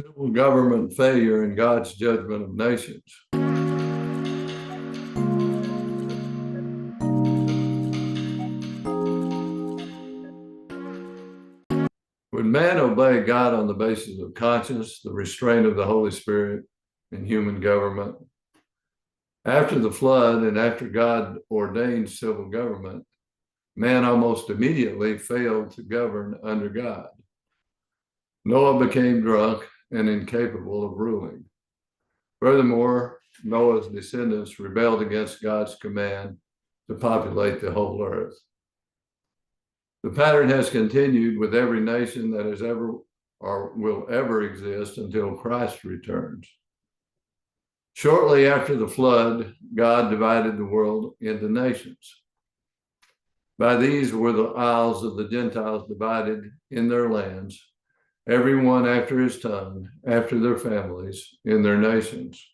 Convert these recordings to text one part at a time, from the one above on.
Civil government failure and God's judgment of nations. Would man obey God on the basis of conscience, the restraint of the Holy Spirit in human government? After the flood and after God ordained civil government, man almost immediately failed to govern under God. Noah became drunk and incapable of ruling. Furthermore, Noah's descendants rebelled against God's command to populate the whole earth. The pattern has continued with every nation that has ever or will ever exist until Christ returns. Shortly after the flood, God divided the world into nations. By these were the isles of the Gentiles divided in their lands, everyone after his tongue, after their families, in their nations.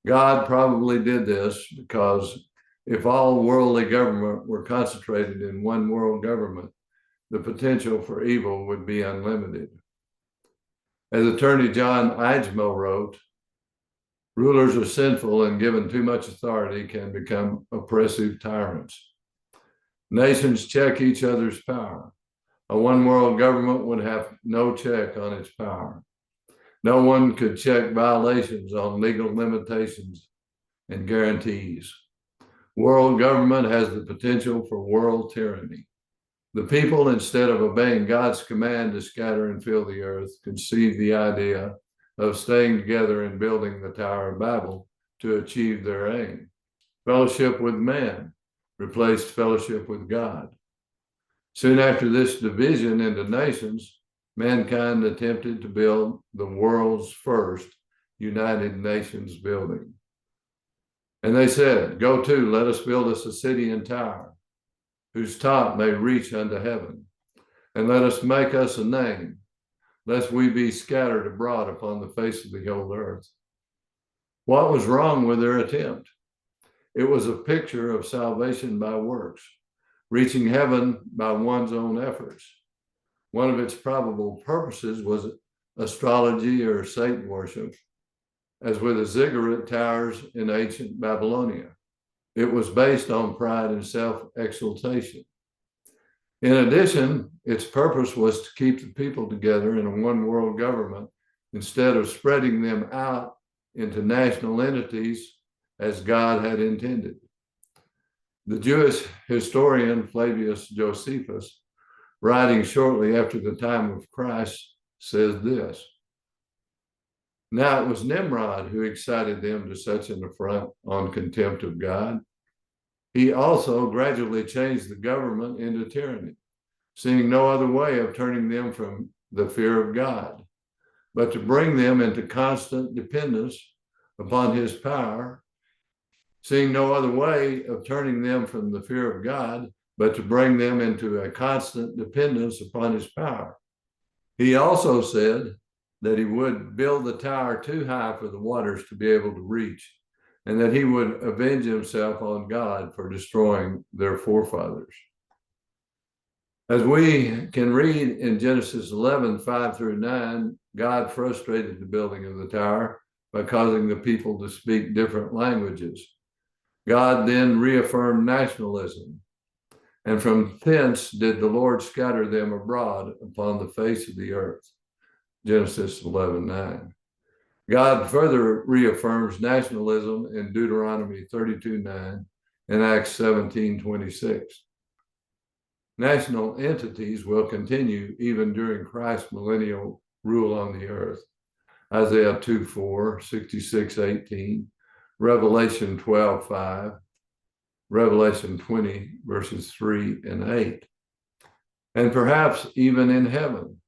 God probably did this because if all worldly government were concentrated in one world government, the potential for evil would be unlimited. As attorney John Judgement wrote, rulers are sinful and given too much authority can become oppressive tyrants. Nations check each other's power. A one world government would have no check on its power. No one could check violations on legal limitations and guarantees. World government has the potential for world tyranny. The people, instead of obeying God's command to scatter and fill the earth, conceived the idea of staying together and building the Tower of Babel to achieve their aim. Fellowship with man replaced fellowship with God. Soon after this division into nations, mankind attempted to build the world's first United Nations building. And they said, "Go to, let us build us a city and tower, whose top may reach unto heaven. And let us make us a name, lest we be scattered abroad upon the face of the whole earth." What was wrong with their attempt? It was a picture of salvation by works, reaching heaven by one's own efforts. One of its probable purposes was astrology or Satan worship, as with the ziggurat towers in ancient Babylonia. It was based on pride and self-exaltation. In addition, its purpose was to keep the people together in a one world government instead of spreading them out into national entities as God had intended. The Jewish historian Flavius Josephus, writing shortly after the time of Christ, says this: "Now it was Nimrod who excited them to such an affront on contempt of God. He also gradually changed the government into tyranny, seeing no other way of turning them from the fear of God, but to bring them into constant dependence upon his power, seeing no other way of turning them from the fear of God, but to bring them into a constant dependence upon his power. He also said that he would build the tower too high for the waters to be able to reach, and that he would avenge himself on God for destroying their forefathers." As we can read in Genesis 11, 5 through 9, God frustrated the building of the tower by causing the people to speak different languages. God then reaffirmed nationalism, and from thence did the Lord scatter them abroad upon the face of the earth. Genesis 11:9. God further reaffirms nationalism in Deuteronomy 32:9 and Acts 17:26. National entities will continue even during Christ's millennial rule on the earth. Isaiah 2:4, 66:18, Revelation 12:5, Revelation 20, verses 3 and 8. And perhaps even in heaven,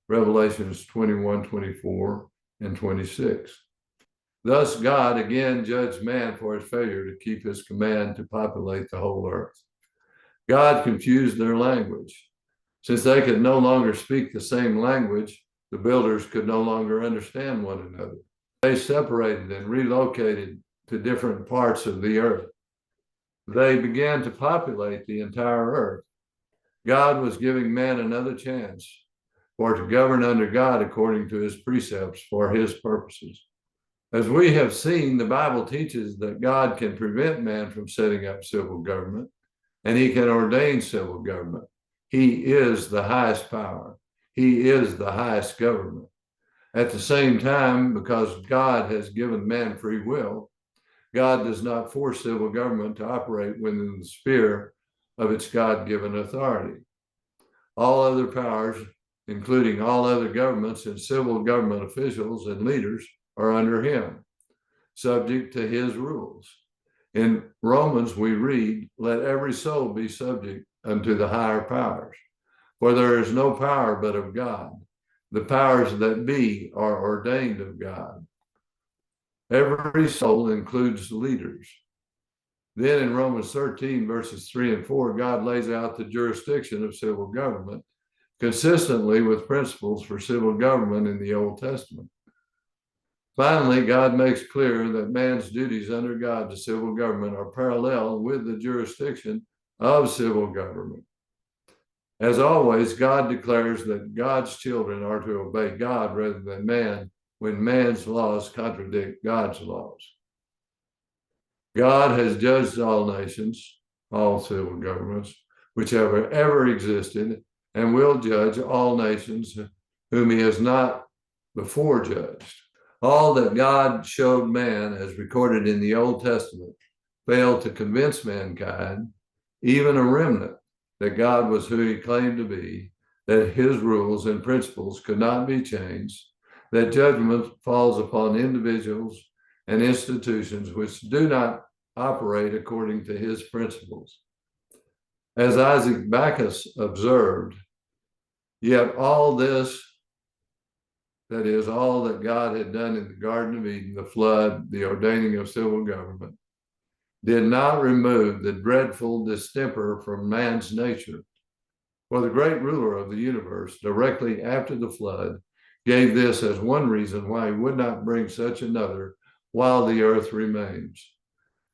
Revelations 21:24 and 26. Thus, God again judged man for his failure to keep his command to populate the whole earth. God confused their language. Since they could no longer speak the same language, the builders could no longer understand one another. They separated and relocated to different parts of the earth. They began to populate the entire earth. God was giving man another chance. or to govern under God according to his precepts for his purposes. As we have seen, the Bible teaches that God can prevent man from setting up civil government, and he can ordain civil government. He is the highest power. He is the highest government. At the same time, because God has given man free will, God does not force civil government to operate within the sphere of its God-given authority. All other powers, including all other governments and civil government officials and leaders, are under him, subject to his rules. In Romans, we read, "Let every soul be subject unto the higher powers, for there is no power but of God. The powers that be are ordained of God." Every soul includes leaders. Then in Romans 13, verses 3 and 4, God lays out the jurisdiction of civil government consistently with principles for civil government in the Old Testament. Finally, God makes clear that man's duties under God to civil government are parallel with the jurisdiction of civil government. As always, God declares that God's children are to obey God rather than man when man's laws contradict God's laws. God has judged all nations, all civil governments, which have ever existed, and will judge all nations whom he has not before judged. All that God showed man, as recorded in the Old Testament, failed to convince mankind, even a remnant, that God was who he claimed to be, that his rules and principles could not be changed, that judgment falls upon individuals and institutions which do not operate according to his principles. As Isaac Backus observed, yet all this, that is, all that God had done in the Garden of Eden, the flood, the ordaining of civil government, did not remove the dreadful distemper from man's nature. For the great ruler of the universe, directly after the flood, gave this as one reason why he would not bring such another while the earth remains.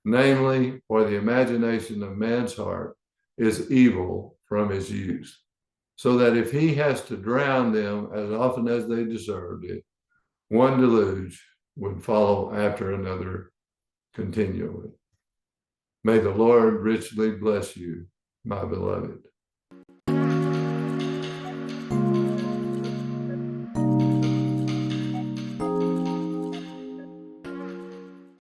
Namely, for the imagination of man's heart is evil from his youth, so that if he has to drown them as often as they deserved it, one deluge would follow after another continually. May the Lord richly bless you, my beloved.